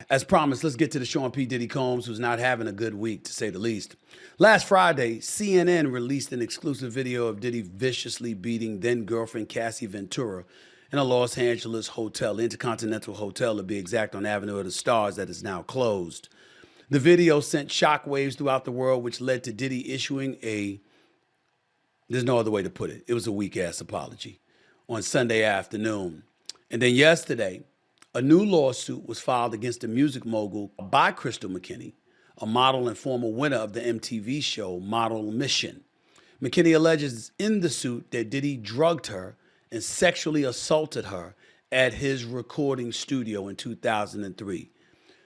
As promised, let's get to the Sean P. Diddy Combs, who's not having a good week, to say the least. Last Friday, CNN released an exclusive video of Diddy viciously beating then-girlfriend Cassie Ventura in a Los Angeles hotel, Intercontinental Hotel to be exact, on Avenue of the Stars that is now closed. The video sent shockwaves throughout the world, which led to Diddy issuing there's no other way to put it, it was a weak-ass apology, on Sunday afternoon. And then yesterday, a new lawsuit was filed against the music mogul by Crystal McKinney, a model and former winner of the MTV show Model Mission. McKinney alleges in the suit that Diddy drugged her and sexually assaulted her at his recording studio in 2003.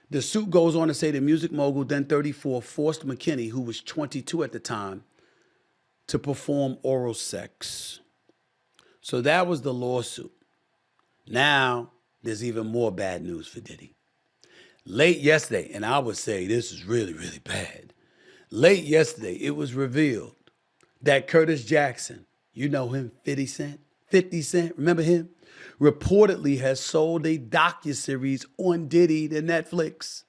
The suit goes on to say the music mogul, then 34, forced McKinney, who was 22 at the time, to perform oral sex. So that was the lawsuit. Now, there's even more bad news for Diddy. Late yesterday, and I would say this is really, really bad. Late yesterday, it was revealed that Curtis Jackson, you know him, 50 Cent, remember him? Reportedly has sold a docuseries on Diddy to Netflix,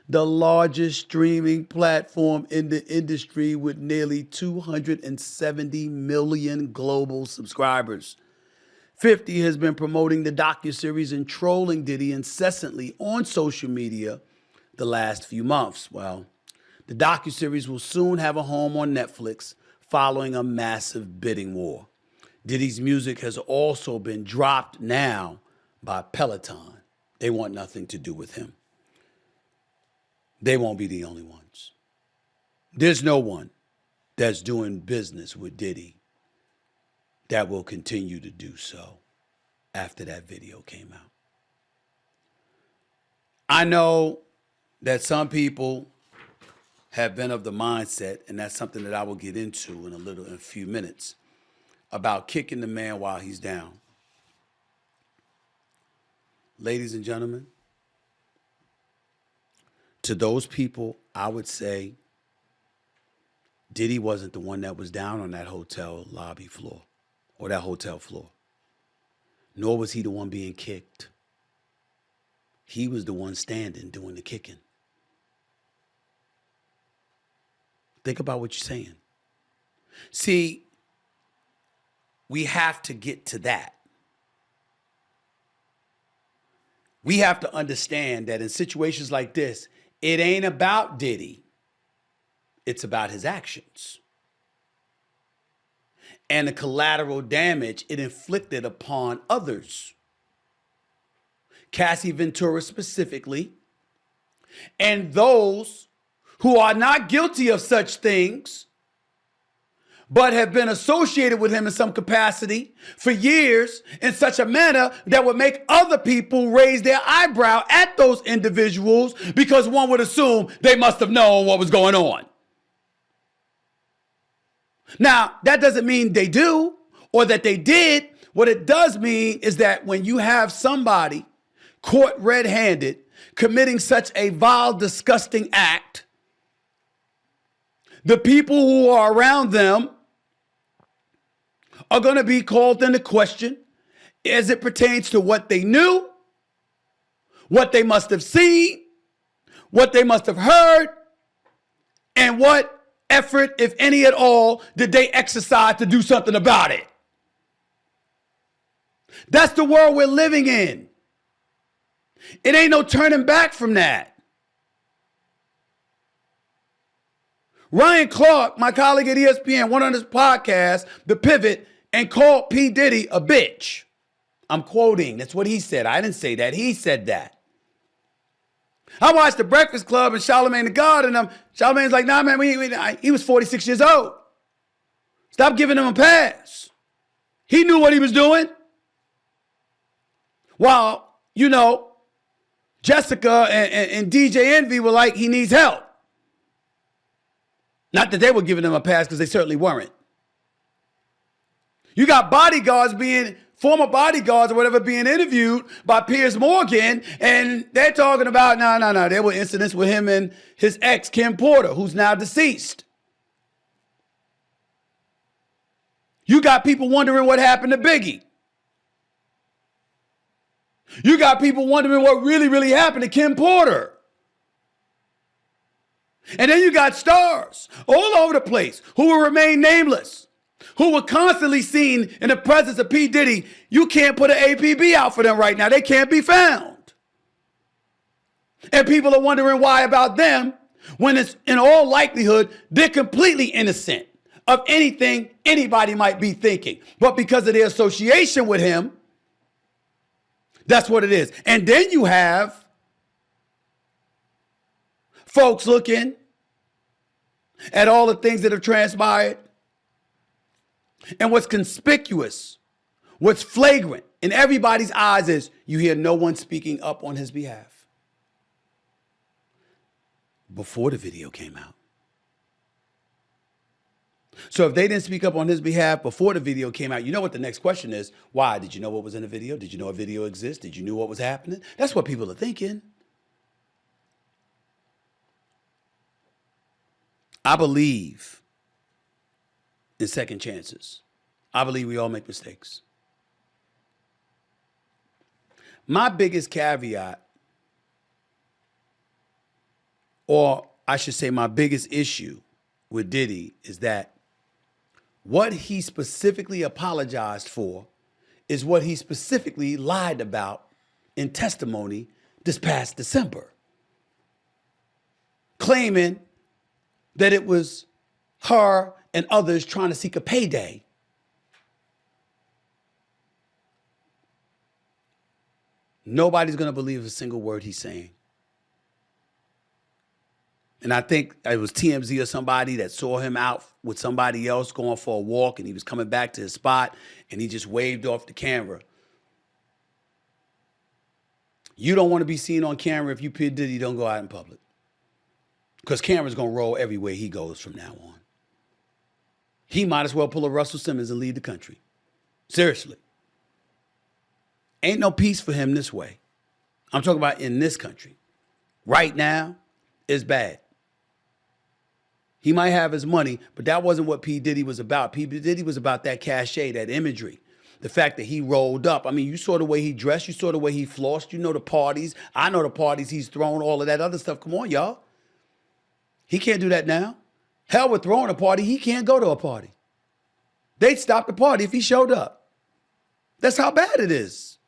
the largest streaming platform in the industry with nearly 270 million global subscribers. 50 has been promoting the docuseries and trolling Diddy incessantly on social media the last few months. Well, the docuseries will soon have a home on Netflix following a massive bidding war. Diddy's music has also been dropped now by Peloton. They want nothing to do with him. They won't be the only ones. There's no one that's doing business with Diddy that will continue to do so after that video came out. I know that some people have been of the mindset, and that's something that I will get into in a few minutes, about kicking the man while he's down. Ladies and gentlemen, to those people, I would say Diddy wasn't the one that was down on that hotel lobby floor or that hotel floor. Nor was he the one being kicked. He was the one standing doing the kicking. Think about what you're saying. See, we have to get to that. We have to understand that in situations like this, it ain't about Diddy. It's about his actions and the collateral damage it inflicted upon others. Cassie Ventura specifically, and those who are not guilty of such things, but have been associated with him in some capacity for years in such a manner that would make other people raise their eyebrow at those individuals because one would assume they must have known what was going on. Now, that doesn't mean they do or that they did. What it does mean is that when you have somebody caught red-handed committing such a vile, disgusting act, the people who are around them are going to be called into question as it pertains to what they knew, what they must have seen, what they must have heard, and what effort, if any at all, did they exercise to do something about it. That's the world we're living in. It ain't no turning back from that. Ryan Clark, my colleague at ESPN, went on his podcast, The Pivot, and called P. Diddy a bitch. I'm quoting. That's what he said. I didn't say that. He said that. I watched The Breakfast Club and Charlamagne the God, and Charlamagne's like, nah, man, he was 46 years old. Stop giving him a pass. He knew what he was doing. While, Jessica and DJ Envy were like, he needs help. Not that they were giving him a pass, because they certainly weren't. You got former bodyguards or whatever being interviewed by Piers Morgan, and they're talking about, no. There were incidents with him and his ex, Kim Porter, who's now deceased. You got people wondering what happened to Biggie. You got people wondering what really, really happened to Kim Porter. And then you got stars all over the place who will remain nameless, who were constantly seen in the presence of P. Diddy. You can't put an APB out for them right now. They can't be found. And people are wondering why about them when it's in all likelihood they're completely innocent of anything anybody might be thinking. But because of their association with him, that's what it is. And then you have folks looking at all the things that have transpired. And what's conspicuous, what's flagrant in everybody's eyes is you hear no one speaking up on his behalf. Before the video came out. So if they didn't speak up on his behalf before the video came out, you know what the next question is? Why? Did you know what was in the video? Did you know a video exists? Did you know what was happening? That's what people are thinking. I believe in second chances. I believe we all make mistakes. My biggest caveat, or I should say my biggest issue with Diddy, is that what he specifically apologized for is what he specifically lied about in testimony this past December, claiming that it was her and others trying to seek a payday. Nobody's going to believe a single word he's saying. And I think it was TMZ or somebody that saw him out with somebody else going for a walk, and he was coming back to his spot, and he just waved off the camera. You don't want to be seen on camera if you P. Diddy, don't go out in public. Because camera's going to roll everywhere he goes from now on. He might as well pull a Russell Simmons and leave the country. Seriously. Ain't no peace for him this way. I'm talking about in this country. Right now, it's bad. He might have his money, but that wasn't what P. Diddy was about. P. Diddy was about that cachet, that imagery. The fact that he rolled up. I mean, you saw the way he dressed. You saw the way he flossed. You know the parties. I know the parties he's thrown, all of that other stuff. Come on, y'all. He can't do that now. Hell with throwing a party. He can't go to a party. They'd stop the party if he showed up. That's how bad it is.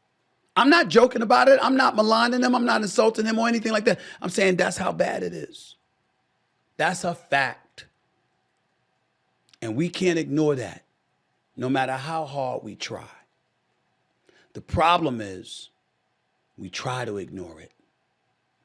I'm not joking about it. I'm not maligning him. I'm not insulting him or anything like that. I'm saying that's how bad it is. That's a fact. And we can't ignore that, no matter how hard we try. The problem is we try to ignore it.